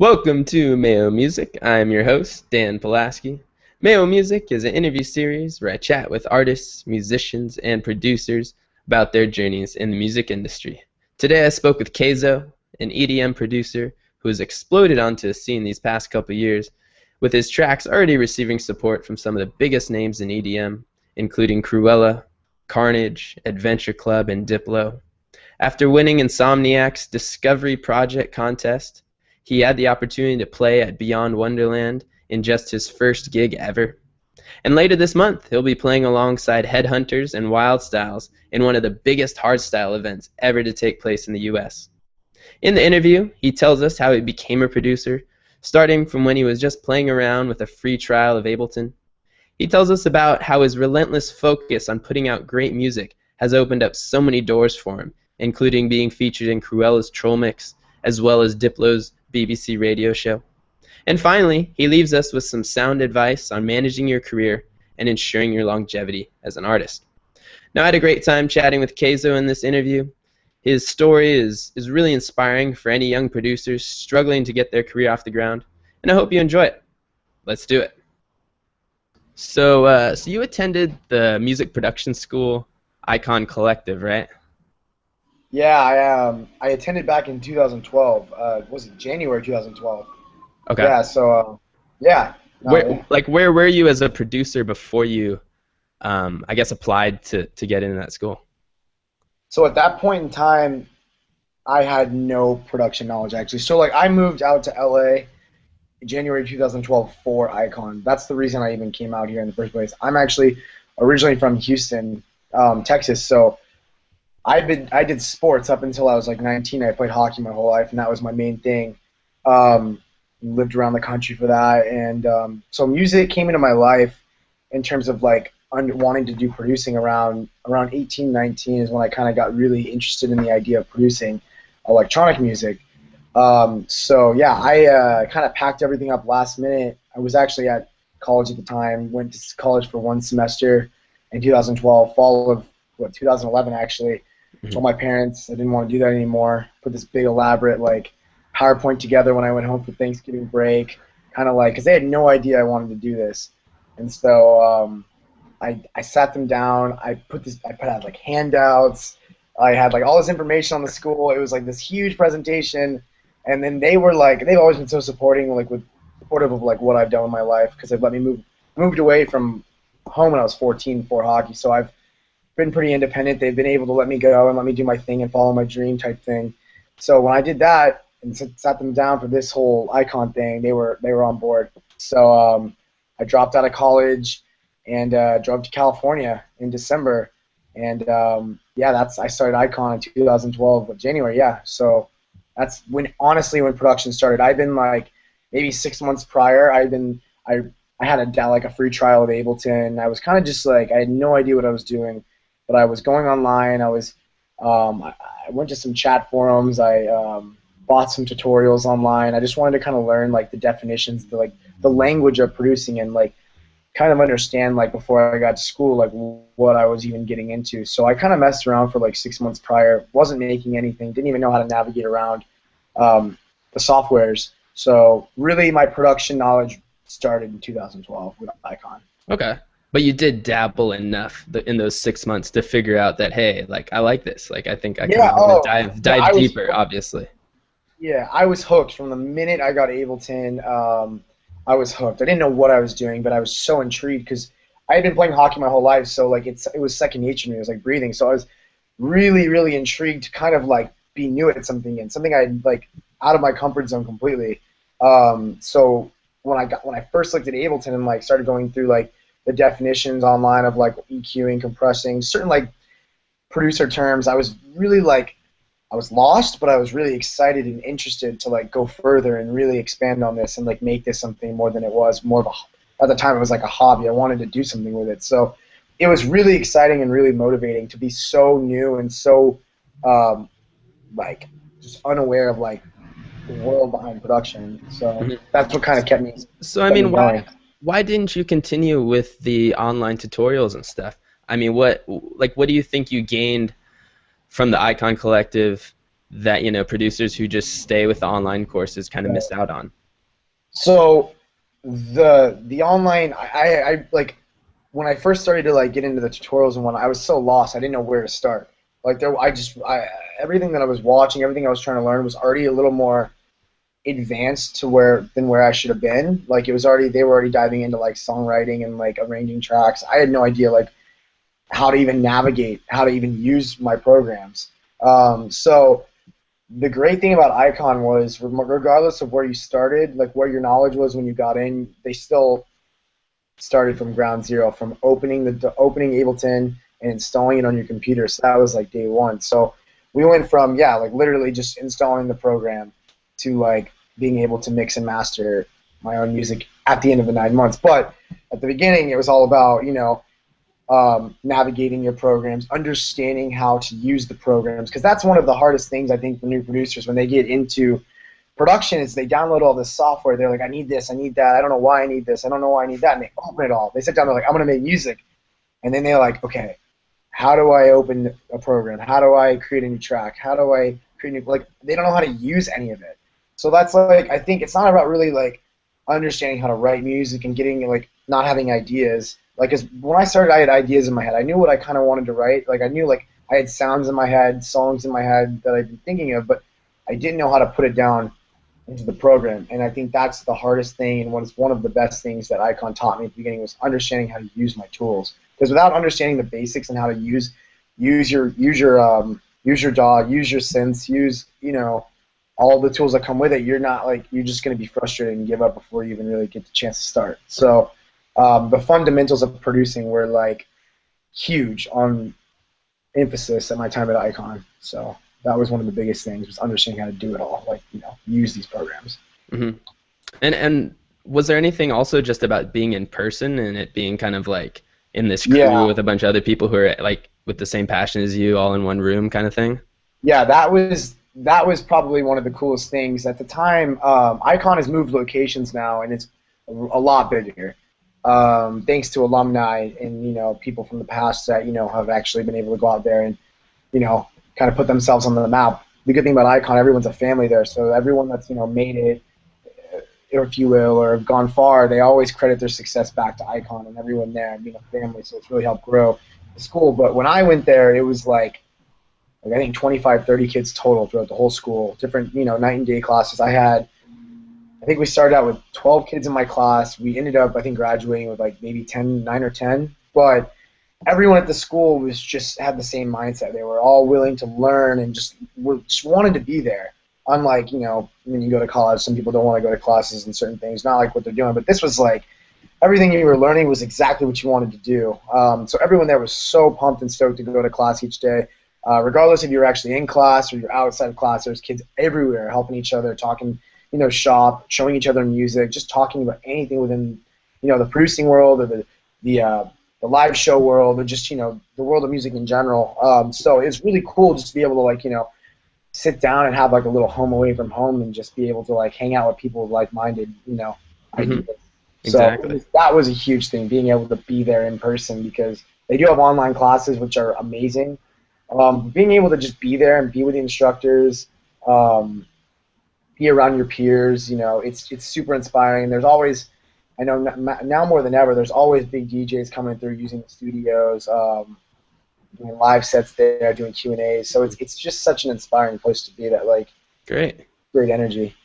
Welcome to Mayo Music. I'm your host, Dan Pulaski. Mayo Music is an interview series where I chat with artists, musicians, and producers about their journeys in the music industry. Today I spoke with Kayzo, an EDM producer who has exploded onto the scene these past couple years, with his tracks already receiving support from some of the biggest names in EDM, including Cruella, Carnage, Adventure Club, and Diplo. After winning Insomniac's Discovery Project contest, he had the opportunity to play at Beyond Wonderland in just his first gig ever. And later this month, he'll be playing alongside Headhunters and Wild Styles in one of the biggest hardstyle events ever to take place in the US. In the interview, he tells us how he became a producer, starting from when he was just playing around with a free trial of Ableton. He tells us about how his relentless focus on putting out great music has opened up so many doors for him, including being featured in Cruella's Troll Mix, as well as Diplo's BBC radio show. And finally, he leaves us with some sound advice on managing your career and ensuring your longevity as an artist. Now, I had a great time chatting with Kayzo in this interview. His story is really inspiring for any young producers struggling to get their career off the ground, and I hope you enjoy it. Let's do it. So you attended the music production school Icon Collective, right? Yeah, I attended back in 2012. Was it January 2012? Okay. Yeah, so yeah. No, Where were you as a producer before you, I guess, applied to get into that school? So at that point in time, I had no production knowledge actually. So like I moved out to LA in January 2012 for Icon. That's the reason I even came out here in the first place. I'm actually originally from Houston, Texas. So I did sports up until I was like 19. I played hockey my whole life, and that was my main thing. Lived around the country for that, and so music came into my life in terms of like wanting to do producing around 18, 19 is when I kind of got really interested in the idea of producing electronic music. So yeah, I kind of packed everything up last minute. I was actually at college at the time. Went to college for one semester in 2012, fall of 2011 actually. Told my parents I didn't want to do that anymore. Put this big elaborate like PowerPoint together when I went home for Thanksgiving break, kind of like because they had no idea I wanted to do this, and so I sat them down. I put out like handouts. I had like all this information on the school. It was like this huge presentation, and then they were like they've always been so supportive of like what I've done in my life because they've let me moved away from home when I was 14 for hockey, so I've been pretty independent. They've been able to let me go and let me do my thing and follow my dream type thing. So when I did that and sat them down for this whole Icon thing, they were on board. So I dropped out of college and drove to California in December. And yeah, I started Icon in 2012, January. Yeah, so that's when production started. I've been like maybe 6 months prior. I had a free trial of Ableton. I was kind of just like I had no idea what I was doing. But I was going online. I went to some chat forums. I bought some tutorials online. I just wanted to kind of learn like the definitions, the language of producing, and like kind of understand like before I got to school like what I was even getting into. So I kind of messed around for like 6 months prior. Wasn't making anything. Didn't even know how to navigate around the softwares. So really, my production knowledge started in 2012 with Icon. Okay. But you did dabble enough in those 6 months to figure out that, hey, like I like this. Like I think I can dive deeper, obviously. Yeah, I was hooked from the minute I got Ableton. I was hooked. I didn't know what I was doing, but I was so intrigued because I had been playing hockey my whole life, so like it was second nature to me. It was like breathing. So I was really, really intrigued to kind of like be new at something and something I like out of my comfort zone completely. So when I first looked at Ableton and like started going through like the definitions online of like EQing, compressing, certain like producer terms, I was really like I was lost, but I was really excited and interested to like go further and really expand on this and like make this something more than it was. At the time it was like a hobby. I wanted to do something with it. So it was really exciting and really motivating to be so new and so like just unaware of like the world behind production. So that's what kind of kept me. So I mean, why didn't you continue with the online tutorials and stuff? I mean, what do you think you gained from the Icon Collective that producers who just stay with the online courses kind of miss out on? So the online, I like when I first started to like get into the tutorials and whatnot, I was so lost. I didn't know where to start. Like I everything that I was watching, everything I was trying to learn was already a little more advanced to where I should have been. Like it was already they were already diving into like songwriting and like arranging tracks. I had no idea like how to even navigate, how to even use my programs. So the great thing about Icon was regardless of where you started, like where your knowledge was when you got in, they still started from ground zero, from opening Ableton and installing it on your computer. So that was like day one. So we went from like literally just installing the program to like being able to mix and master my own music at the end of the 9 months. But at the beginning, it was all about navigating your programs, understanding how to use the programs, because that's one of the hardest things I think for new producers when they get into production is they download all this software. They're like, I need this, I need that. I don't know why I need this. I don't know why I need that. And they open it all. They sit down. They're like, I'm going to make music. And then they're like, okay, how do I open a program? How do I create a new track? How do I create a new, like, they don't know how to use any of it. So that's like, I think it's not about really like understanding how to write music and getting like not having ideas. Like, 'cause when I started, I had ideas in my head. I knew what I kind of wanted to write. Like, I knew like I had sounds in my head, songs in my head that I'd been thinking of, but I didn't know how to put it down into the program. And I think that's the hardest thing, and one of the best things that Icon taught me at the beginning was understanding how to use my tools. Because without understanding the basics and how to use your DAW, use your synths, use all the tools that come with it, you're just going to be frustrated and give up before you even really get the chance to start. So the fundamentals of producing were like huge on emphasis at my time at Icon. So that was one of the biggest things, was understanding how to do it all, like use these programs. Hmm. And was there anything also just about being in person and it being kind of like in this crew Yeah, with a bunch of other people who are like with the same passion as you, all in one room kind of thing? yeah, that was probably one of the coolest things at the time. Icon has moved locations now, and it's a lot bigger. Thanks to alumni and people from the past that have actually been able to go out there and kind of put themselves on the map. The good thing about Icon, everyone's a family there, so everyone that's made it, if you will, or have gone far, they always credit their success back to Icon and everyone there being a family. So it's really helped grow the school. But when I went there, it was like I think 25, 30 kids total throughout the whole school, different night and day classes. I think we started out with 12 kids in my class. We ended up, I think, graduating with like maybe 10, 9 or 10. But everyone at the school was just had the same mindset. They were all willing to learn and just wanted to be there. Unlike when you go to college, some people don't want to go to classes and certain things, not like what they're doing. But this was like everything you were learning was exactly what you wanted to do. So everyone there was so pumped and stoked to go to class each day. Regardless if you're actually in class or you're outside of class, there's kids everywhere helping each other, talking, shop, showing each other music, just talking about anything within, the producing world or the live show world or just, the world of music in general. So it's really cool just to be able to sit down and have like a little home away from home and just be able to hang out with people with like-minded, Hmm. ideas. So Exactly. that was a huge thing, being able to be there in person, because they do have online classes which are amazing. Being able to just be there and be with the instructors, um, be around your peers, it's super inspiring. There's always, I know now more than ever, there's always big DJs coming through using the studios, doing live sets there, doing Q&As. So it's just such an inspiring place to be. That Great. great energy.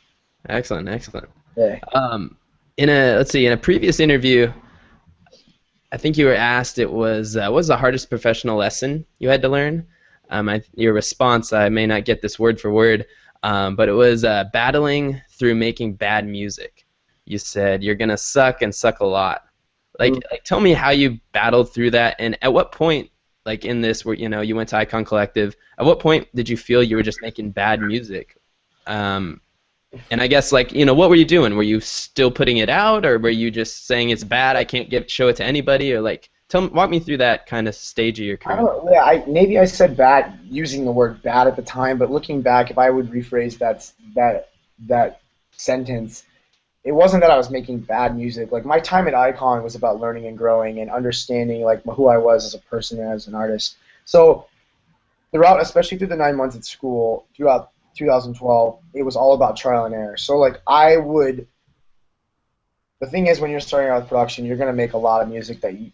Excellent. Excellent. Yeah. Um, let's see, in a previous interview, I think you were asked what was the hardest professional lesson you had to learn? Your response, I may not get this word for word, but it was battling through making bad music. You said you're gonna suck and suck a lot. Like, tell me how you battled through that, and at what point, like in this, where you went to Icon Collective, at what point did you feel you were just making bad music? Um, and I guess what were you doing? Were you still putting it out, or were you just saying it's bad, I can't show it to anybody, or like walk me through that kind of stage of your I career. don't know. Yeah, maybe I said bad using the word bad at the time, but looking back, if I would rephrase that sentence, it wasn't that I was making bad music. Like my time at Icon was about learning and growing and understanding like who I was as a person and as an artist. So throughout, especially through the 9 months at school, throughout 2012, it was all about trial and error. So like the thing is when you're starting out with production, you're gonna make a lot of music that you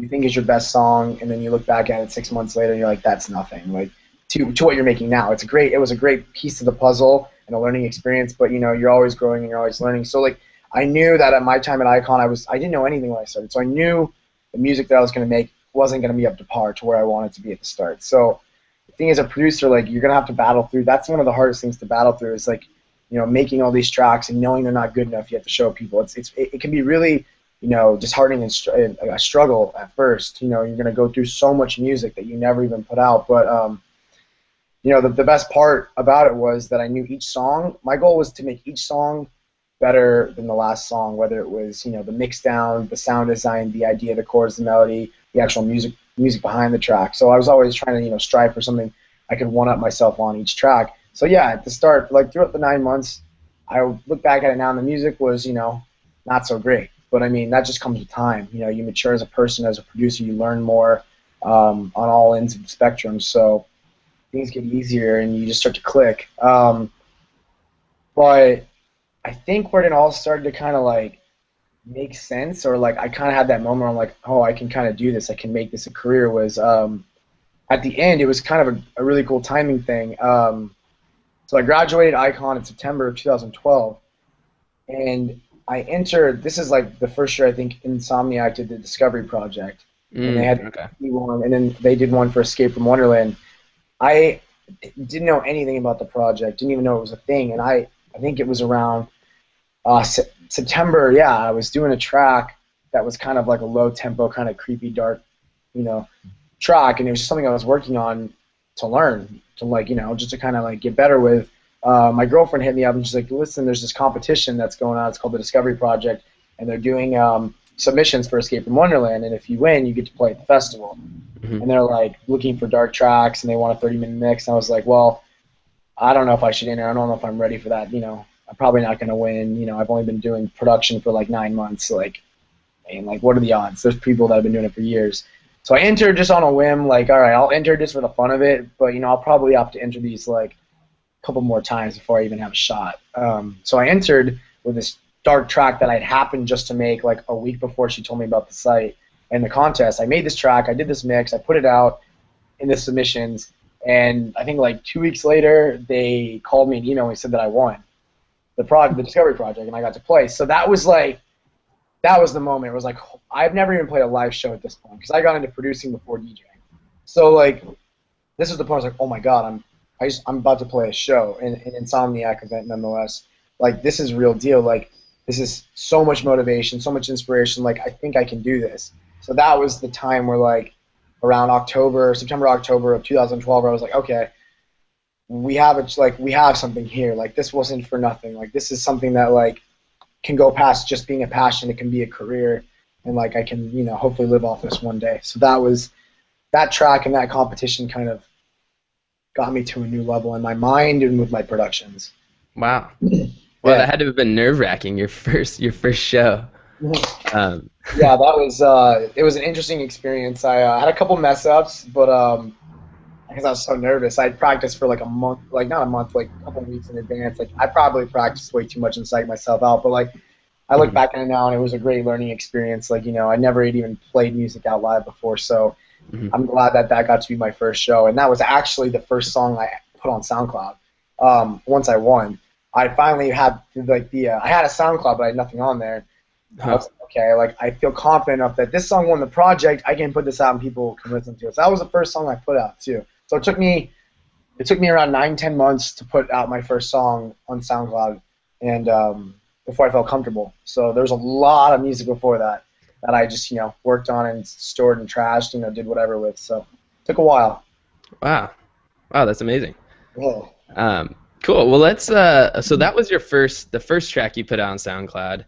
think is your best song, and then you look back at it 6 months later and you're like, that's nothing. Like to what you're making now. It was a great piece of the puzzle and a learning experience, but you're always growing and you're always learning. So like I knew that at my time at Icon I didn't know anything when I started. So I knew the music that I was gonna make wasn't gonna be up to par to where I wanted to be at the start. So the thing as a producer, like you're gonna have to battle through. That's one of the hardest things to battle through is like, making all these tracks and knowing they're not good enough yet to show people. It can be really disheartening and a struggle at first. You're going to go through so much music that you never even put out. But, the best part about it was that I knew each song. My goal was to make each song better than the last song, whether it was, the mix down, the sound design, the idea, the chords, the melody, the actual music behind the track. So I was always trying to, strive for something I could one-up myself on each track. So yeah, at the start, like throughout the 9 months, I look back at it now and the music was, not so great. But I mean, that just comes with time. You mature as a person, as a producer, you learn more on all ends of the spectrum. So things get easier and you just start to click. But I think where it all started to kind of like make sense, or like I kind of had that moment where I'm like, oh, I can kind of do this. I can make this a career. Was at the end, it was kind of a really cool timing thing. So I graduated Icon in September of 2012, and I entered. This is like the first year I think Insomniac did the Discovery Project, and they had Okay. one, and then they did one for Escape from Wonderland. I didn't know anything about the project, didn't even know it was a thing, and I think it was around September. Yeah, I was doing a track that was kind of like a low tempo, kind of creepy, dark, you know, track, and it was just something I was working on to learn, to like, just to kind of like get better with. My girlfriend hit me up and she's like, listen, there's this competition that's going on. It's called the Discovery Project, and they're doing submissions for Escape from Wonderland, and if you win, you get to play at the festival. Hmm. And they're like looking for dark tracks, and they want a 30-minute mix. And I was like, well, I don't know if I should enter. I don't know if I'm ready for that. I'm probably not going to win. I've only been doing production for like 9 months. Like, and like, what are the odds? There's people that have been doing it for years. So I entered just on a whim, like, all right, I'll enter just for the fun of it, but I'll probably have to enter these like a couple more times before I even have a shot. So I entered with this dark track that I'd happened just to make like a week before she told me about the site and the contest. I made this track, I did this mix, I put it out in the submissions, and I think like 2 weeks later they called me and emailed me and said that I won the Discovery Project, and I got to play. So that was the moment. It was like, I've never even played a live show at this point because I got into producing before DJing. So like, this was the point. I was like, oh my god, I'm about to play a show, an Insomniac event nonetheless. Like, this is real deal. Like, this is so much motivation, so much inspiration. Like, I think I can do this. So that was the time where like around September, October of 2012, where I was like, okay, we have something here. Like, this wasn't for nothing. Like, this is something that like can go past just being a passion. It can be a career, and like I can hopefully live off this one day. So that track and that competition kind of got me to a new level in my mind and with my productions. Wow. Well, Yeah. that had to have been nerve-wracking, your first show. Um, Yeah, that was it was an interesting experience. I had a couple mess ups, but because I was so nervous, I'd practiced for like a month, like not a month, like a couple weeks in advance. Like, I probably practiced way too much and psyched myself out, but like I look mhm. back on it now and it was a great learning experience. Like, I never had even played music out live before, so Mhm. I'm glad that got to be my first show, and that was actually the first song I put on SoundCloud. Once I won, I finally had like I had a SoundCloud, but I had nothing on there. I Huh. was like, okay, like I feel confident enough that this song won the project. I can put this out and people can listen to it. So that was the first song I put out too. So it took me around 9-10 months to put out my first song on SoundCloud, and before I felt comfortable. So there's a lot of music before that I just worked on and stored and trashed, did whatever with. So it took a while. Wow. Wow, that's amazing. Yeah. Um, cool. Well, let's. So that was the first track you put out on SoundCloud.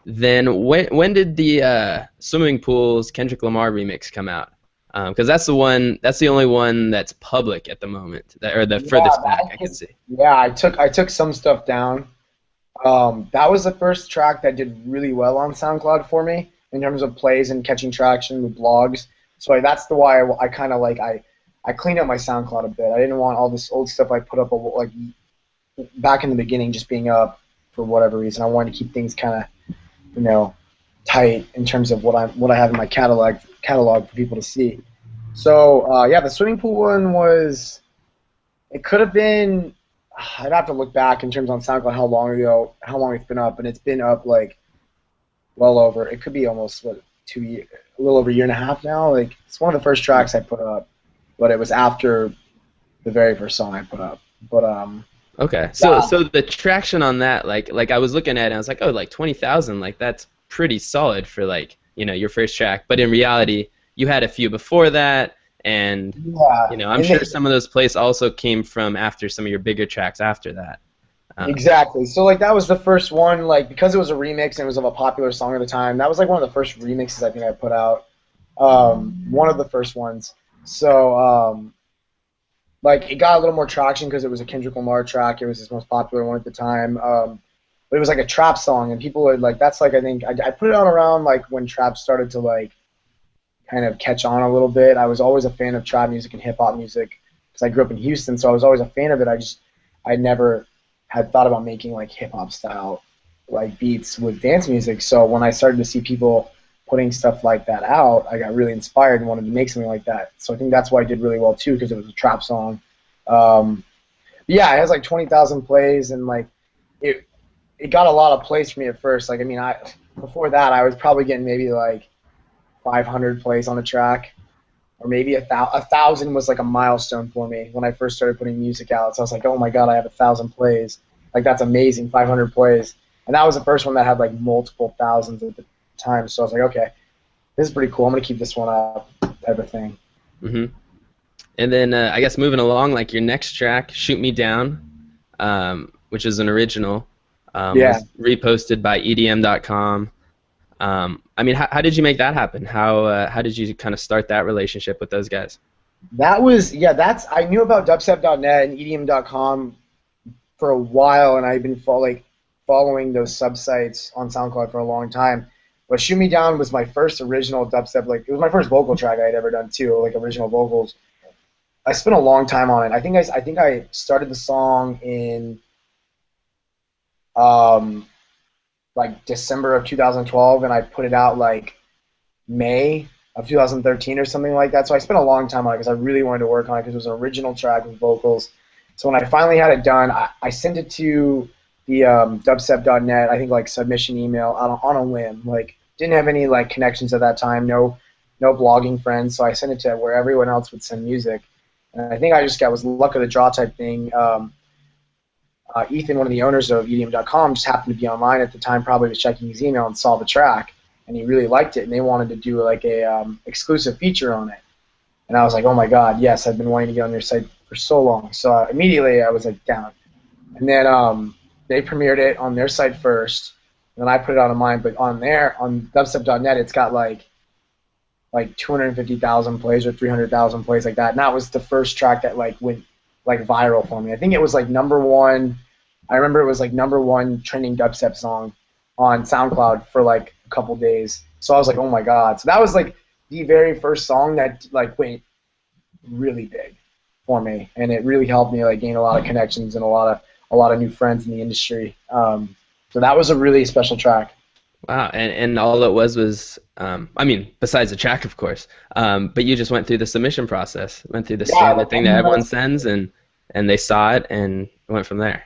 Then when did the Swimming Pools Kendrick Lamar remix come out? Because that's the only one that's public at the moment, or the Yeah, furthest back I can see. yeah. I took some stuff down. That was the first track that did really well on SoundCloud for me in terms of plays and catching traction with blogs. So that's the why I kind of like I cleaned up my SoundCloud a bit. I didn't want all this old stuff I put up like back in the beginning just being up for whatever reason. I wanted to keep things kind of you know tight in terms of what I have in my catalog for people to see. So yeah, the swimming pool one was. It could have been. I'd have to look back in terms on SoundCloud how long it's been up, and it's been up like well over. It could be almost what 2 years, a little over a year and a half now. Like it's one of the first tracks I put up, but it was after the very first song I put up. But Okay. So yeah, so the traction on that, like I was looking at it and I was like, oh, like 20,000, like that's pretty solid for like, your first track. But in reality, you had a few before that, and yeah, I'm and sure some of those plays also came from after some of your bigger tracks after that. exactly. So like that was the first one. Like because it was a remix and it was of a popular song at the time. That was like one of the first remixes I think I put out. One of the first ones. So like it got a little more traction because it was a Kendrick Lamar track. It was his most popular one at the time. But it was like a trap song, and people would like that's like I think I put it on around like when trap started to like kind of catch on a little bit. I was always a fan of trap music and hip hop music because I grew up in Houston, so I was always a fan of it. I never had thought about making like hip hop style like beats with dance music. So when I started to see people putting stuff like that out, I got really inspired and wanted to make something like that. So I think that's why I did really well too because it was a trap song. Um, yeah, it has like 20,000 plays and like it it got a lot of plays for me at first. Like I mean, I before that I was probably getting maybe like 500 plays on a track, or maybe a thousand was like a milestone for me when I first started putting music out. So I was like, oh my god, I have 1,000 plays. Like that's amazing, 500 plays. And that was the first one that had like multiple thousands at the time. So I was like, okay, this is pretty cool. I'm gonna keep this one up, type of thing. hmm And then I guess moving along, like your next track, "Shoot Me Down," which is an original, Yeah, was reposted by EDM.com. I mean, how did you make that happen? How did you kind of start that relationship with those guys? that was yeah. That's I knew about dubstep.net and EDM.com for a while, and I've been following those subsites on SoundCloud for a long time. But "Shoot Me Down" was my first original dubstep. Like it was my first vocal track I had ever done too, like original vocals. I spent a long time on it. I think I started the song in um, like December of 2012, and I put it out like May of 2013 or something like that. So I spent a long time on it because I really wanted to work on it because it was an original track with vocals. So when I finally had it done, I sent it to the dubstep.net, I think like submission email on a whim. Like didn't have any like connections at that time, no blogging friends. So I sent it to where everyone else would send music. And I think I just got was luck of the draw type thing. Ethan, one of the owners of EDM.com, just happened to be online at the time, probably was checking his email and saw the track, and he really liked it, and they wanted to do like a exclusive feature on it. And I was like, oh my god, yes, I've been wanting to get on your site for so long. So immediately I was like down. And then they premiered it on their site first, and then I put it on mine. But on dubstep.net, it's got like 250,000 plays or 300,000 plays like that. And that was the first track that like went like viral for me. I think it was like number one. I remember it was like number one trending dubstep song on SoundCloud for like a couple days. So I was like, oh my god. So that was like the very first song that like went really big for me, and it really helped me like gain a lot of connections and a lot of new friends in the industry. So that was a really special track. Wow, and all it was, I mean, besides the track, of course, but you just went through the submission process, went through the Yeah, standard thing that everyone sends, and they saw it and went from there.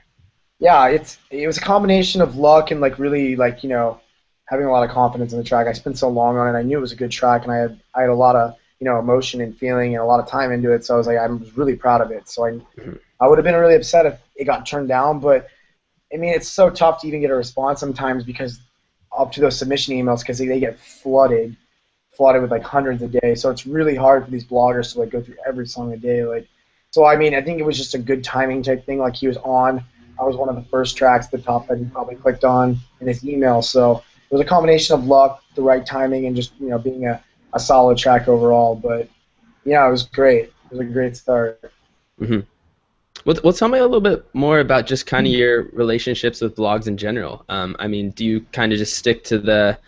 yeah, it was a combination of luck and like really like having a lot of confidence in the track. I spent so long on it. I knew it was a good track, and I had a lot of emotion and feeling and a lot of time into it. So I was like I was really proud of it. So Mhm. I would have been really upset if it got turned down, but I mean it's so tough to even get a response sometimes because up to those submission emails because they get flooded with like hundreds a day. So it's really hard for these bloggers to like go through every song a day. Like, so I mean, I think it was just a good timing type thing. Like he was on, I was one of the first tracks at the top that he probably clicked on in his email. So it was a combination of luck, the right timing, and just being a solid track overall. But yeah, it was great. It was a great start. Mhm. Well, tell me a little bit more about just kind of your relationships with blogs in general. I mean, do you kind of just stick to the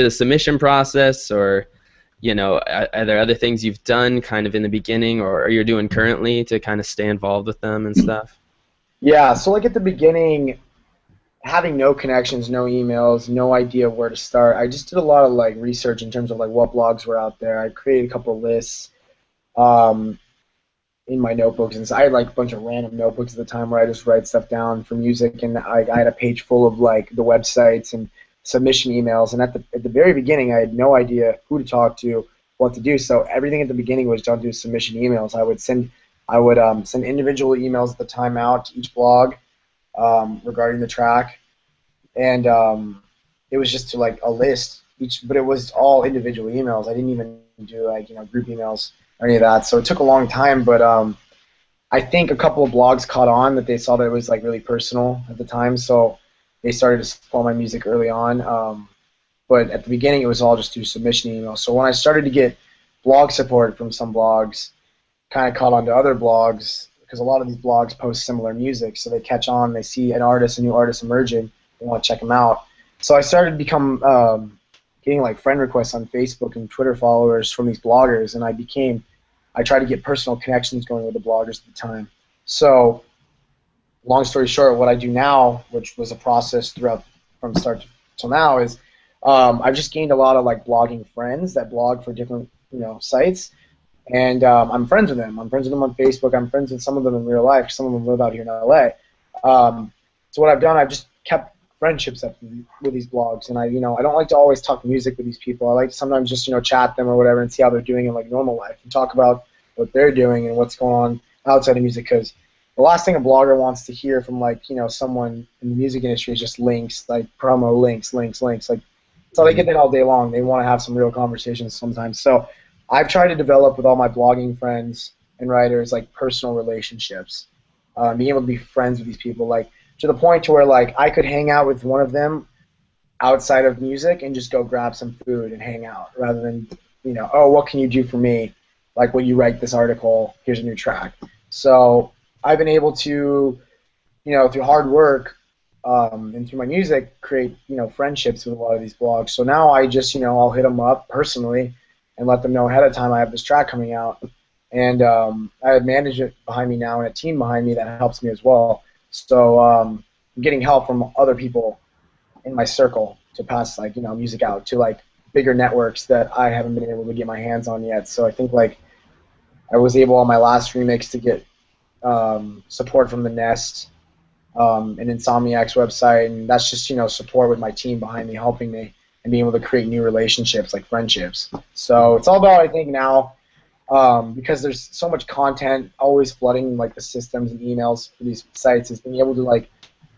submission process, or are there other things you've done kind of in the beginning or you're doing currently to kind of stay involved with them and stuff? Yeah, so like at the beginning, having no connections, no emails, no idea where to start. I just did a lot of like research in terms of like what blogs were out there. I created a couple of lists um, in my notebooks, and so I had like a bunch of random notebooks at the time where I just write stuff down for music, and I had a page full of like the websites and submission emails. And at the very beginning, I had no idea who to talk to, what to do. So everything at the beginning was done through submission emails. I would send individual emails at the time out to each blog regarding the track, and it was just to like a list each, but it was all individual emails. I didn't even do like group emails or any of that. So it took a long time, but I think a couple of blogs caught on that they saw that it was like really personal at the time, so they started to follow my music early on. But at the beginning, it was all just through submission emails. So when I started to get blog support from some blogs, kind of caught on to other blogs because a lot of these blogs post similar music, so they catch on. They see an artist, a new artist emerging, they want to check them out. So I started to become getting like friend requests on Facebook and Twitter followers from these bloggers, and I tried to get personal connections going with the bloggers at the time. So long story short, what I do now, which was a process throughout from start till now, is I've just gained a lot of like blogging friends that blog for different sites, and I'm friends with them. I'm friends with them on Facebook. I'm friends with some of them in real life. Some of them live out here in LA. So what I've done, I've just kept friendships up with these blogs, and I don't like to always talk music with these people. I like to sometimes just chat them or whatever and see how they're doing in like normal life and talk about what they're doing and what's going on outside of music. Because the last thing a blogger wants to hear from like someone in the music industry is just links, like promo links, links, links. Like so they get that all day long. They want to have some real conversations sometimes. So I've tried to develop with all my blogging friends and writers like personal relationships, being able to be friends with these people, like to the point to where like I could hang out with one of them outside of music and just go grab some food and hang out, rather than oh, what can you do for me? Like, will you write this article? Here's a new track. So I've been able to through hard work and through my music, create friendships with a lot of these blogs. So now I just I'll hit them up personally and let them know ahead of time I have this track coming out, and I have management behind me now and a team behind me that helps me as well. So I'm getting help from other people in my circle to pass like music out to like bigger networks that I haven't been able to get my hands on yet. So I think like I was able on my last remix to get support from the Nest, an Insomniac's website, and that's just support with my team behind me, helping me, and being able to create new relationships, like friendships. So it's all about, I think now, because there's so much content always flooding like the systems and emails for these sites, is being able to like,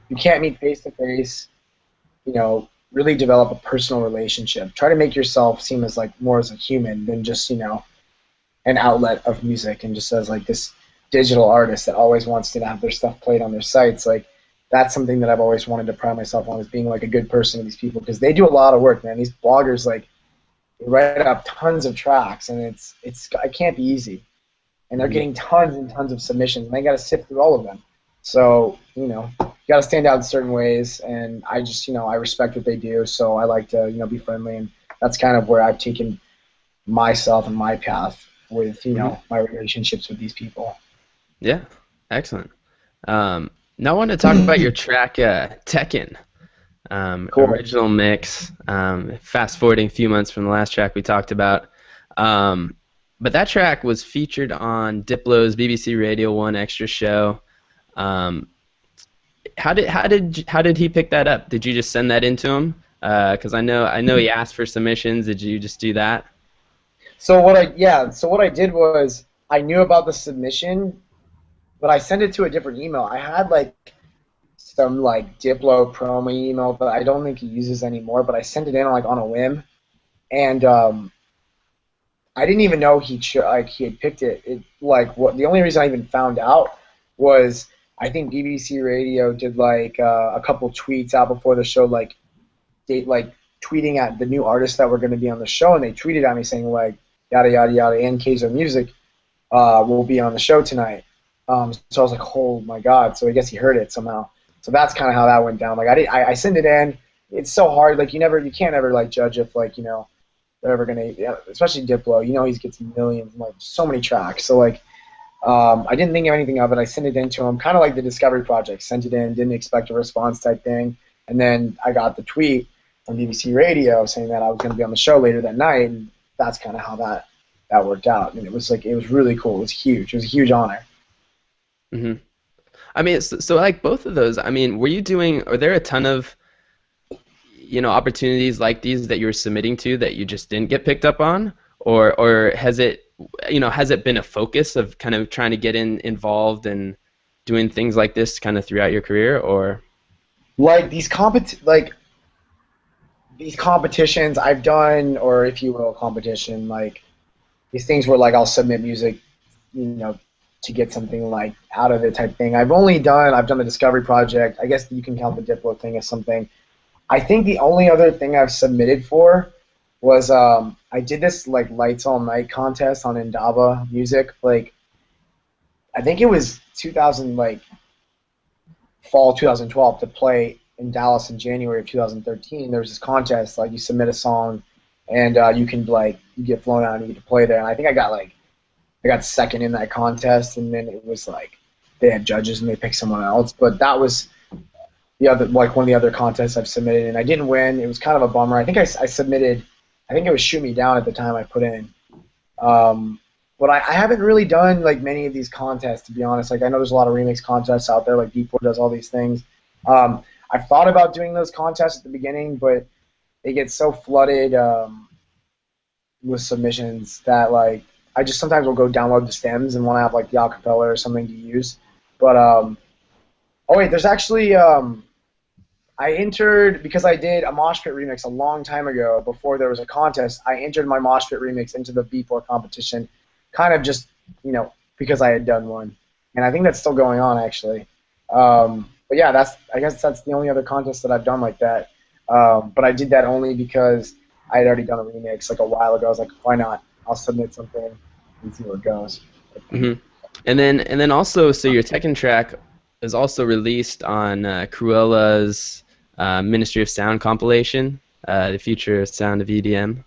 you can't meet face to face, really develop a personal relationship. Try to make yourself seem as like more as a human than just an outlet of music, and just as like this digital artist that always wants to have their stuff played on their sites. Like that's something that I've always wanted to pride myself on, is being like a good person to these people, because they do a lot of work, man. These bloggers like they write up tons of tracks, and it can't be easy, and they're getting tons and tons of submissions, and they got to sift through all of them. So you got to stand out in certain ways, and I just I respect what they do, so I like to be friendly, and that's kind of where I've taken myself and my path with my relationships with these people. Yeah, excellent. Now I want to talk about your track Tekken, Cool. original mix. Fast forwarding a few months from the last track we talked about. But that track was featured on Diplo's BBC Radio 1 Extra show. Um, how did he pick that up? Did you just send that in to him? Because I know he asked for submissions. Did you just do that? So what I did was I knew about the submission, but I sent it to a different email. I had like some like Diplo promo email that I don't think he uses anymore, but I sent it in like on a whim, and I didn't even know he had picked it. The only reason I even found out was I think BBC Radio did like a couple tweets out before the show, like tweeting at the new artists that were going to be on the show, and they tweeted at me saying like yada yada yada and Kayzo Music will be on the show tonight. So I was like, oh my god! So I guess he heard it somehow. So that's kind of how that went down. Like I sent it in. It's so hard. Like you can't ever like judge if like they're ever gonna, yeah, especially Diplo. You know, he gets millions, like so many tracks. So like, I didn't think of anything of it. I sent it in to him, kind of like the Discovery Project. Sent it in, didn't expect a response type thing, and then I got the tweet from BBC Radio saying that I was going to be on the show later that night, and that's kind of how that worked out. And it was like it was really cool. It was huge. It was a huge honor. Hmm. I mean, so like both of those. I mean, were you doing? Are there a ton of opportunities like these that you were submitting to that you just didn't get picked up on, or has it been a focus of kind of trying to get involved and doing things like this kind of throughout your career, or? Like these competitions I've done, or if you will, competition like these things where like I'll submit music, you know, to get something like out of it type thing. I've done the Discovery Project. I guess you can count the Diplo thing as something. I think the only other thing I've submitted for was I did this like Lights All Night contest on Indaba Music. Like I think it was 2000 like fall 2012 to play in Dallas in January of 2013. There was this contest like you submit a song and you can like you get flown out and you get to play there. And I think I got second in that contest, and then it was like they had judges and they picked someone else. But that was the other like one of the other contests I've submitted, and I didn't win. It was kind of a bummer. I submitted. I think it was Shoot Me Down at the time I put in. Um, but I haven't really done like many of these contests to be honest. Like I know there's a lot of remix contests out there. Like Diplo does all these things. I've thought about doing those contests at the beginning, but they get so flooded with submissions that like I just sometimes will go download the stems and want to have like the acapella or something to use. But oh wait, there's actually I entered because I did a mosh pit remix a long time ago before there was a contest. I entered my mosh pit remix into the V4 competition, kind of just because I had done one, and I think that's still going on actually. But yeah, I guess that's the only other contest that I've done like that. But I did that only because I had already done a remix like a while ago. I was like, why not? I'll submit something and see where it goes. Hmm. And then also, so your Tekken track is also released on Cruella's Ministry of Sound compilation, the future sound of EDM.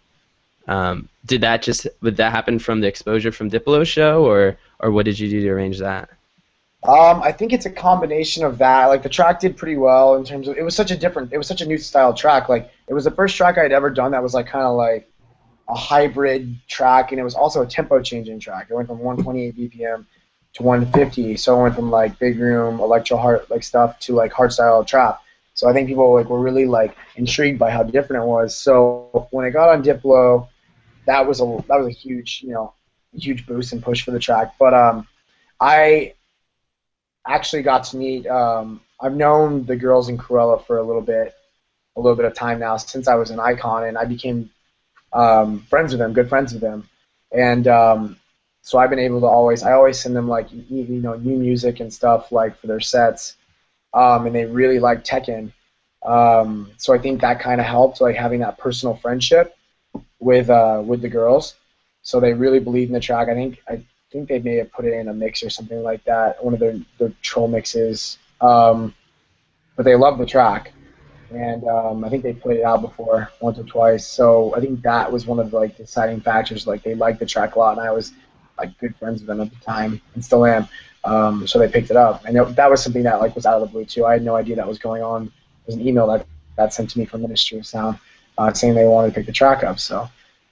Would that happen from the exposure from Diplo's show, or what did you do to arrange that? I think it's a combination of that. Like the track did pretty well in terms of it was such a new style track. Like it was the first track I had ever done that was like kind of like a hybrid track, and it was also a tempo changing track. It went from 128 BPM to 150, so it went from like big room electro heart like stuff to like hardstyle trap. So I think people like were really like intrigued by how different it was. So when it got on Diplo, that was a huge huge boost and push for the track. But I actually got to meet. I've known the girls in Cruella for a little bit of time now since I was an icon, and I became friends with them, good friends with them, and so I've been able to I always send them like new music and stuff like for their sets, and they really like Tekken. So I think that kind of helped, like having that personal friendship with the girls. So they really believed in the track. I think they may have put it in a mix or something like that, one of their troll mixes. But they love the track, and I think they played it out before once or twice. So I think that was one of the like deciding factors. Like they liked the track a lot, and I was like good friends with them at the time, and still am. So they picked it up, and that was something that like was out of the blue too. I had no idea that was going on. There's an email that sent to me from Ministry of Sound saying they wanted to pick the track up. So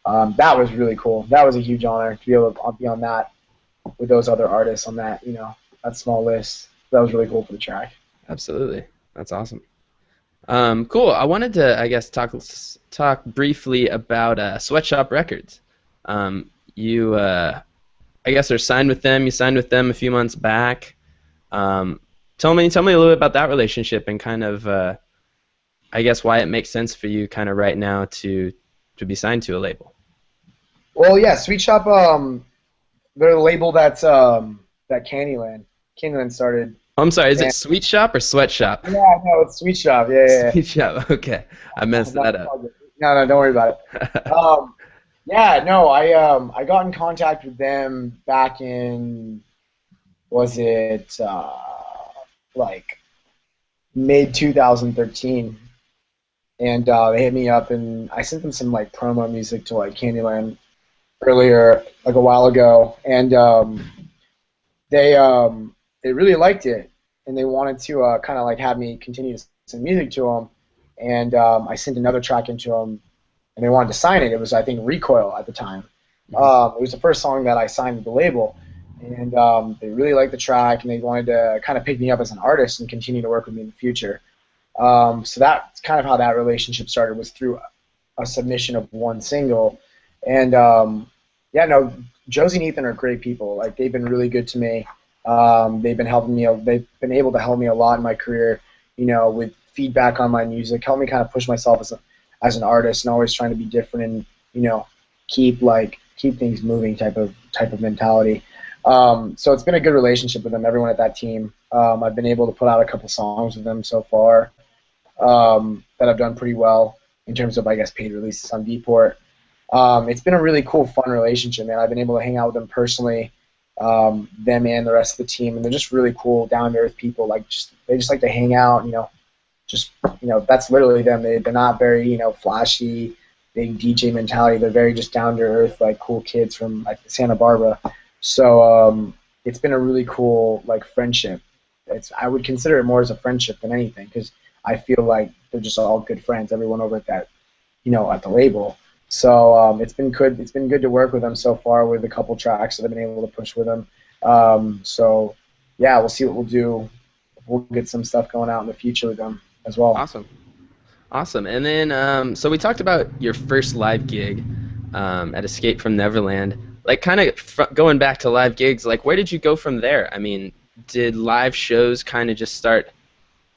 that was really cool. That was a huge honor to be able to be on that with those other artists on that that small list. That was really cool for the track. Absolutely, that's awesome. Cool. I wanted to, I guess, talk briefly about Sweatshop Records. You, I guess, are signed with them. You signed with them a few months back. Tell me a little bit about that relationship and kind of, I guess, why it makes sense for you, kind of right now, to be signed to a label. Well, yeah, Sweet Shop. They're the label that Candyland started. I'm sorry, is it And, Sweet Shop or Sweatshop? yeah, no, it's Sweet Shop. Yeah, yeah. Sweet Shop. Okay, I messed No, that up. no, don't worry about it. Yeah, no, I got in contact with them back in was it like mid 2013, and they hit me up, and I sent them some like promo music to like Candyland earlier, like a while ago, and they really liked it, and they wanted to kind of like have me continue to send music to them, and I sent another track into them, and they wanted to sign it. It was, I think, Recoil at the time. Hmm. It was the first song that I signed with the label, and they really liked the track, and they wanted to kind of pick me up as an artist and continue to work with me in the future. So that's kind of how that relationship started, was through a submission of one single. And yeah, no, Josie and Ethan are great people. Like, they've been really good to me. They've been helping me. They've been able to help me a lot in my career. With feedback on my music, help me kind of push myself as an artist, and always trying to be different, and keep things moving type of mentality. So it's been a good relationship with them. Everyone at that team. I've been able to put out a couple songs with them so far, that I've done pretty well in terms of, I guess, paid releases on Beatport. It's been a really cool, fun relationship, man. I've been able to hang out with them personally, them and the rest of the team, and they're just really cool, down to earth people. They just like to hang out. Just that's literally them. They're not very flashy, big DJ mentality. They're very just down to earth, like, cool kids from like Santa Barbara. So it's been a really cool like friendship. I would consider it more as a friendship than anything, because I feel like they're just all good friends. Everyone over at that, at the label. So it's been good. It's been good to work with them so far with a couple tracks that I've been able to push with them. So yeah, we'll see what we'll do. We'll get some stuff going out in the future with them as well. Awesome. Awesome. And then, so we talked about your first live gig at Escape from Neverland. Like, kind of going back to live gigs, like, where did you go from there? I mean, did live shows kind of just start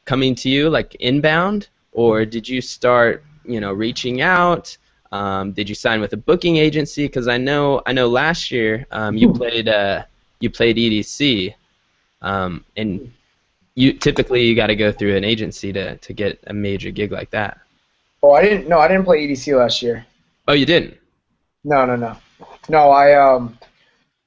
coming to you, like, inbound, or did you start, reaching out? Did you sign with a booking agency? Because I know last year you played EDC, and you got to go through an agency to get a major gig like that. Oh, I didn't. No, I didn't play EDC last year. Oh, you didn't? No, no, no, no.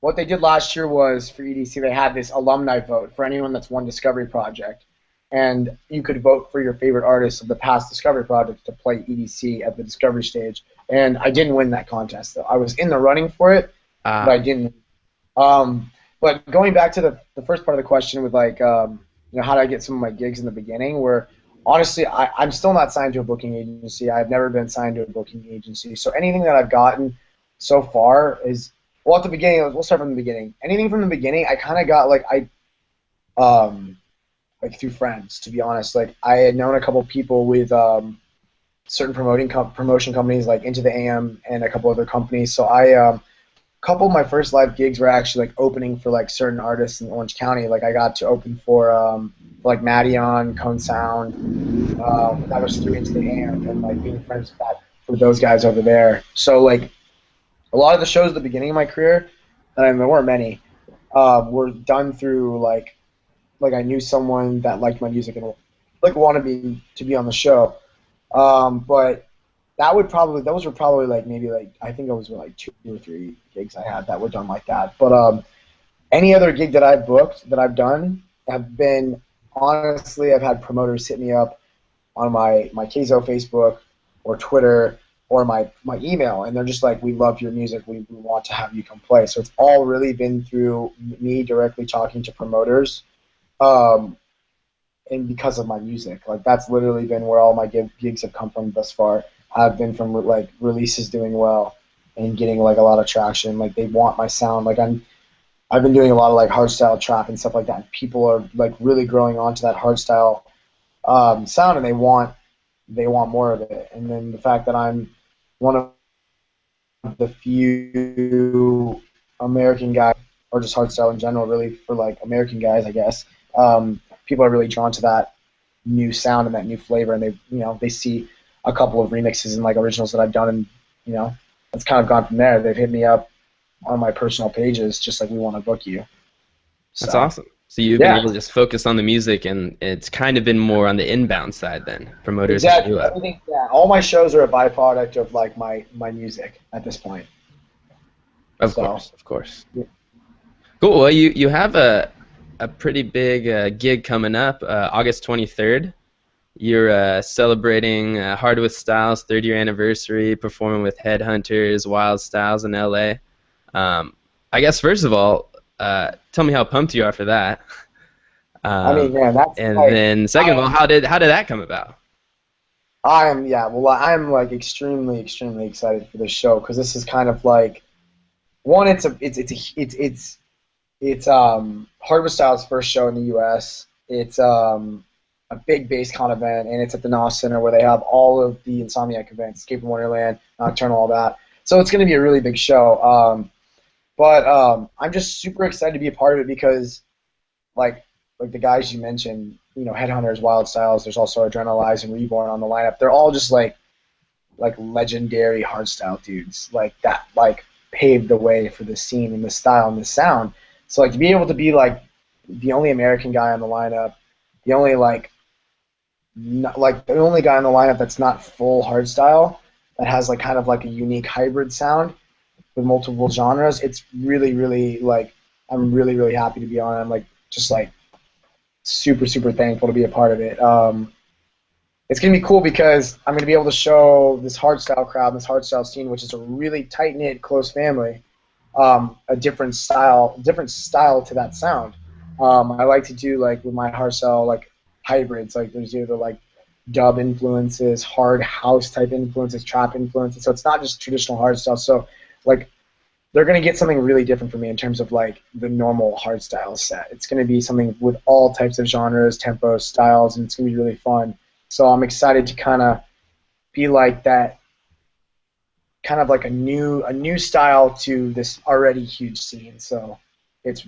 What they did last year was, for EDC, they had this alumni vote for anyone that's won Discovery Project, and you could vote for your favorite artists of the past Discovery Project to play EDC at the Discovery stage. And I didn't win that contest, though. I was in the running for it, but I Ah, didn't. But going back to the first part of the question with, like, how did I get some of my gigs in the beginning, where honestly I'm still not signed to a booking agency. I've never been signed to a booking agency. So anything that I've gotten so far is, well, at the beginning, we'll start from the beginning. Anything from the beginning, I kind of got, um, like, through friends, to be honest. Like, I had known a couple people with certain promotion companies, like Into the AM and a couple other companies. So couple of my first live gigs were actually like opening for like certain artists in Orange County. Like, I got to open for like Madeon, Cone Sound. That was through Into the AM, and like being friends with that for those guys over there. So like a lot of the shows at the beginning of my career, and there weren't many, were done through like I knew someone that liked my music and like wanted me to be on the show. But those were probably like maybe like I think it was like 2 or 3 gigs I had that were done like that. But any other gig that I've booked that I've done have been, honestly, I've had promoters hit me up on my Kayzo Facebook or Twitter or my email, and they're just like, we love your music, we want to have you come play. So it's all really been through me directly talking to promoters, um, and because of my music. Like, that's literally been where all my gigs have come from thus far. Have been from like releases doing well and getting like a lot of traction. Like, they want my sound. Like, I've been doing a lot of like hardstyle trap and stuff like that. And people are like really growing onto that hardstyle sound, and they want more of it. And then the fact that I'm one of the few American guys, or just hardstyle in general, really, for like American guys, I guess. People are really drawn to that new sound and that new flavor, and they see a couple of remixes and like originals that I've done, and it's kind of gone from there. They've hit me up on my personal pages, just like, we want to book you. that's So awesome. So you've been yeah, able to just focus on the music, and it's kind of been more on the inbound side then. Promoters hitting exactly. you up. Everything. Yeah, all my shows are a byproduct of like my music at this point. Of So course, of course. Cool. Well, you have a pretty big gig coming up, August 23rd. You're celebrating Hard with Styles' third-year anniversary, performing with Headhunters, Wild Styles in LA. I guess first of all, tell me how pumped you are for that. I mean, Um, man, that's and like then second of all, how did that come about? I am, yeah, well, I'm like extremely, extremely excited for this show because this is kind of like one, it's Hardwood Styles' first show in the U.S. It's a big BassCon event, and it's at the NOS Center where they have all of the Insomniac events, Escape from Wonderland, Nocturnal, all that. So it's going to be a really big show. But I'm just super excited to be a part of it because like like the guys you mentioned, Headhunters, Wild Styles. There's also Adrenalize and Reborn on the lineup. They're all just like legendary hardstyle dudes like that like paved the way for the scene and the style and the sound. So like to be able to be like the only American guy on the lineup, the only like the only guy on the lineup that's not full hardstyle that has like kind of like a unique hybrid sound with multiple genres. It's really really like I'm really really happy to be on. I'm like just like super super thankful to be a part of it. It's gonna be cool because I'm gonna be able to show this hardstyle crowd, this hardstyle scene, which is a really tight knit, close family, a different style to that sound. I like to do like with my hardstyle like hybrids, like there's either like dub influences, hard house type influences, trap influences. So it's not just traditional hardstyle. So like they're gonna get something really different from me in terms of like the normal hardstyle set. It's gonna be something with all types of genres, tempos, styles, and it's gonna be really fun. So I'm excited to kind of be like that, kind of like a new style to this already huge scene. So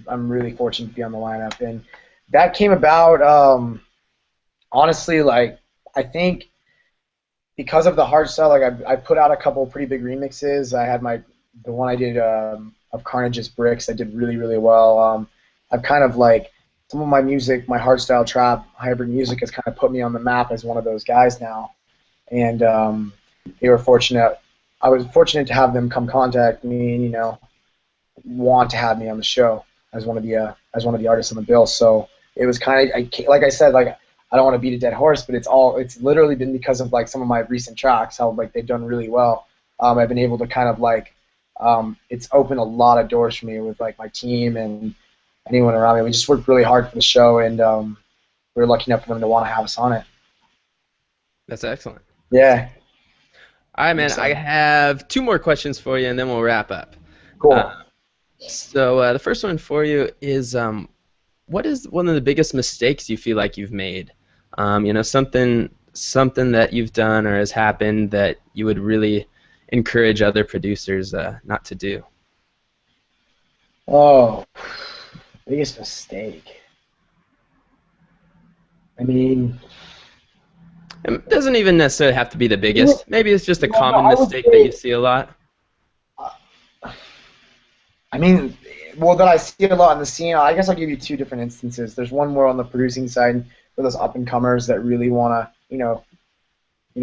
I'm really fortunate to be on the lineup, and that came about honestly like I think because of the hard style. Like I put out a couple of pretty big remixes. I had the one I did of Carnage's Bricks that did really really well. I've kind of like some of my music, my hardstyle trap hybrid music has kind of put me on the map as one of those guys now. And they were fortunate. I was fortunate to have them come contact me and want to have me on the show as one of the artists on the bill. So it was kind of like I said, like I don't want to beat a dead horse, but it's literally been because of like some of my recent tracks how like they've done really well. I've been able to kind of like it's opened a lot of doors for me with like my team and anyone around me. We just worked really hard for the show, and we were lucky enough for them to want to have us on it. That's excellent. Yeah, All right, I'm man. I excited. have two more questions for you, and then we'll wrap up. Uh, Cool. so the first one for you is, what is one of the biggest mistakes you feel like you've made? Something that you've done or has happened that you would really encourage other producers not to do. Oh, biggest mistake. I mean, It doesn't even necessarily have to be the well, biggest. Maybe it's just a no, common I would mistake that you say, see a lot. I mean, well, that I see a lot in the scene. I guess I'll give you two different instances. There's one more on the producing side for those up and comers that really want to,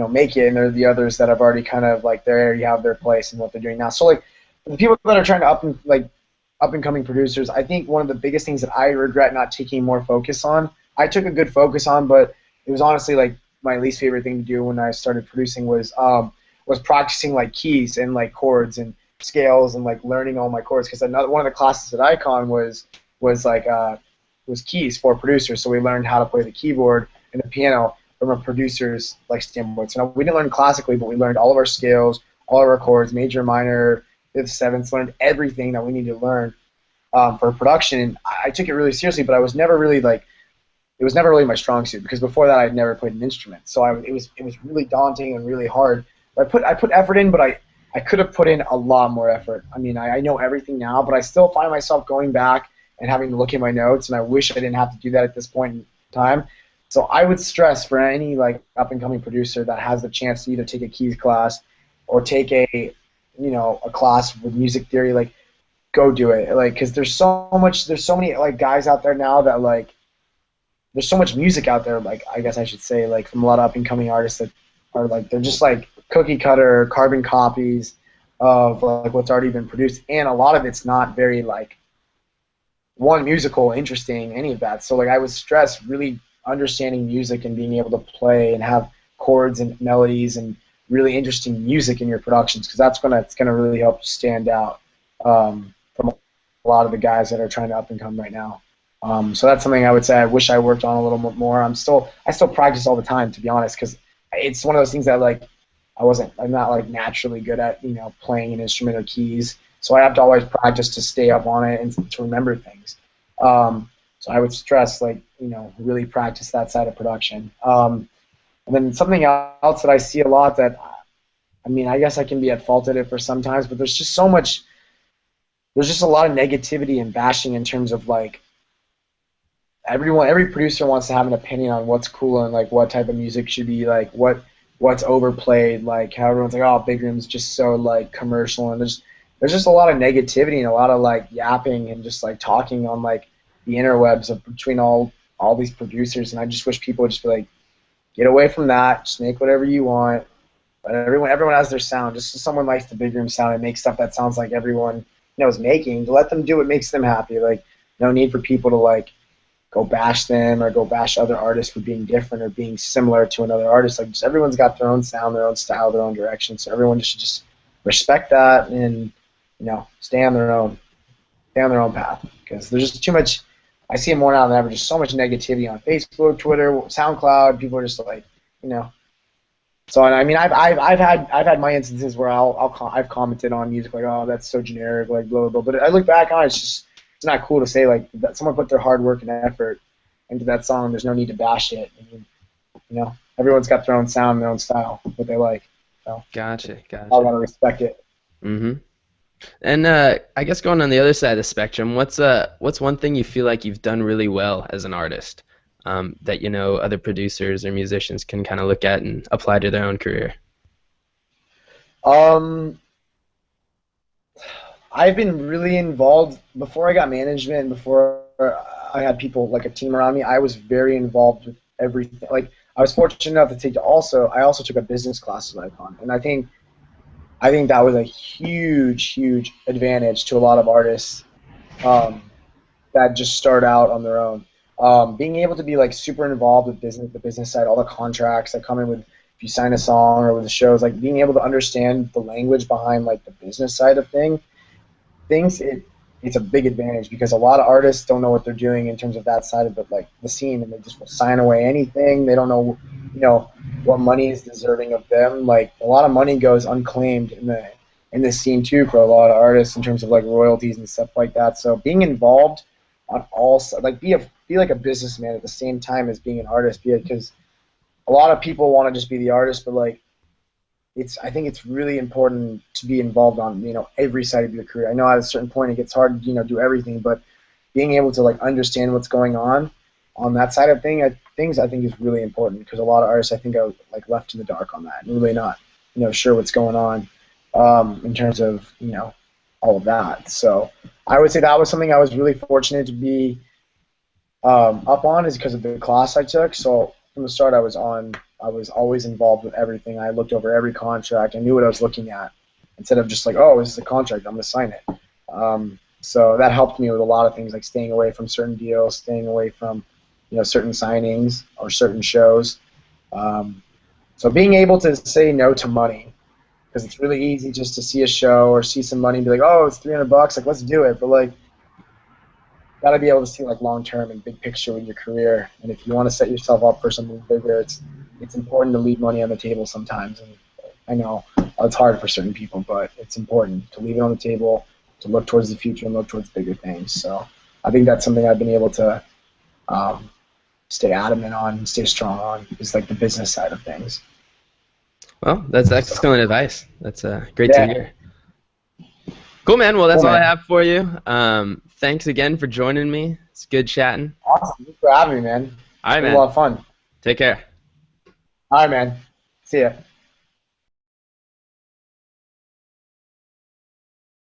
make it, and there are the others that have already kind of like they already have their place in what they're doing now. So like the people that are trying to up and coming producers, I think one of the biggest things that I regret not taking more focus on. I took a good focus on, but it was honestly like my least favorite thing to do when I started producing was practicing like keys and like chords and scales and like learning all my chords because another one of the classes at Icon was like was keys for producers. So we learned how to play the keyboard and the piano from a producer's like standpoint. So we didn't learn classically, but we learned all of our scales, all of our chords, major, minor, fifth, seventh, learned everything that we needed to learn for production. And I took it really seriously, but I was never really like it was never really my strong suit because before that I'd never played an instrument. So it was really daunting and really hard. I put effort in, but I could have put in a lot more effort. I mean, I know everything now, but I still find myself going back and having to look at my notes, and I wish I didn't have to do that at this point in time. So I would stress for any like up and coming producer that has the chance to either take a keys class or take a class with music theory, like go do it, like because there's so many like guys out there now that like there's so much music out there, like I guess I should say, like from a lot of up and coming artists that are like they're just like cookie cutter carbon copies of like what's already been produced, and a lot of it's not very like one musical, interesting, any of that. So like I was stressed really understanding music and being able to play and have chords and melodies and really interesting music in your productions, because it's gonna really help you stand out from a lot of the guys that are trying to up and come right now. So that's something I would say I wish I worked on a little bit more. I still practice all the time, to be honest, because it's one of those things that like I'm not like naturally good at, playing an instrument or keys. So I have to always practice to stay up on it and to remember things. So I would stress like, really practice that side of production. And then something else that I see a lot that, I mean, I guess I can be at fault at it for sometimes, but there's just a lot of negativity and bashing in terms of like every producer wants to have an opinion on what's cool and like what type of music should be like what's overplayed, like how everyone's like, oh, Big Room's just so like commercial, and there's just a lot of negativity and a lot of like yapping and just like talking on like the interwebs between all these producers, and I just wish people would just be like, get away from that, just make whatever you want. But everyone has their sound. Just as someone likes the Big Room sound and makes stuff that sounds like everyone is making, to let them do what makes them happy. Like, no need for people to like go bash them or go bash other artists for being different or being similar to another artist. Like, just everyone's got their own sound, their own style, their own direction. So everyone should just respect that and stay on their own path, because there's just too much. I see it more now than ever. Just so much negativity on Facebook, Twitter, SoundCloud. People are just like, you know. So, and I mean, I've had my instances where I've commented on music like, oh, that's so generic, like blah blah blah. But I look back on it, it's not cool to say like that someone put their hard work and effort into that song. There's no need to bash it. I mean, everyone's got their own sound, their own style, what they like. So Gotcha. I gotta respect it. Mm-hmm. And I guess going on the other side of the spectrum, what's one thing you feel like you've done really well as an artist, that other producers or musicians can kind of look at and apply to their own career? Um, I've been really involved before I got management, before I had people like a team around me. I was very involved with everything. Like, I was fortunate enough to I also took a business class at Icon, and I think that was a huge advantage to a lot of artists um, that just start out on their own. Being able to be like super involved with the business side, all the contracts that come in with if you sign a song or with the shows, like being able to understand the language behind like the business side of things, it's a big advantage, because a lot of artists don't know what they're doing in terms of that side of the scene, and they just will sign away anything. They don't know, what money is deserving of them. Like, a lot of money goes unclaimed in this scene too for a lot of artists in terms of like royalties and stuff like that. So being involved on all like be like a businessman at the same time as being an artist, because a lot of people want to just be the artist, but like I think it's really important to be involved on every side of your career. I know at a certain point it gets hard to do everything, but being able to like understand what's going on that side of things, I think is really important, because a lot of artists I think are like left in the dark on that and really not sure what's going on in terms of all of that. So I would say that was something I was really fortunate to be up on, is because of the class I took. So from the start, I was always involved with everything. I looked over every contract. I knew what I was looking at, instead of just like, oh, this is a contract, I'm going to sign it. So that helped me with a lot of things, like staying away from certain deals, staying away from certain signings or certain shows. So being able to say no to money, because it's really easy just to see a show or see some money and be like, oh, it's $300, like, let's do it. But like, got to be able to see like long term and big picture with your career. And if you want to set yourself up for something bigger, it's important to leave money on the table sometimes. And I know it's hard for certain people, but it's important to leave it on the table, to look towards the future and look towards bigger things. So I think that's something I've been able to stay adamant on, stay strong on, is like the business side of things. Well, that's excellent advice. That's great to Yeah. hear. Cool, man. Well, that's Cool, all I man. have for you. Thanks again for joining me. It's good chatting. Awesome. Thanks for having me, man. All right, It was a man. lot of fun. Take care. All right, man. See ya.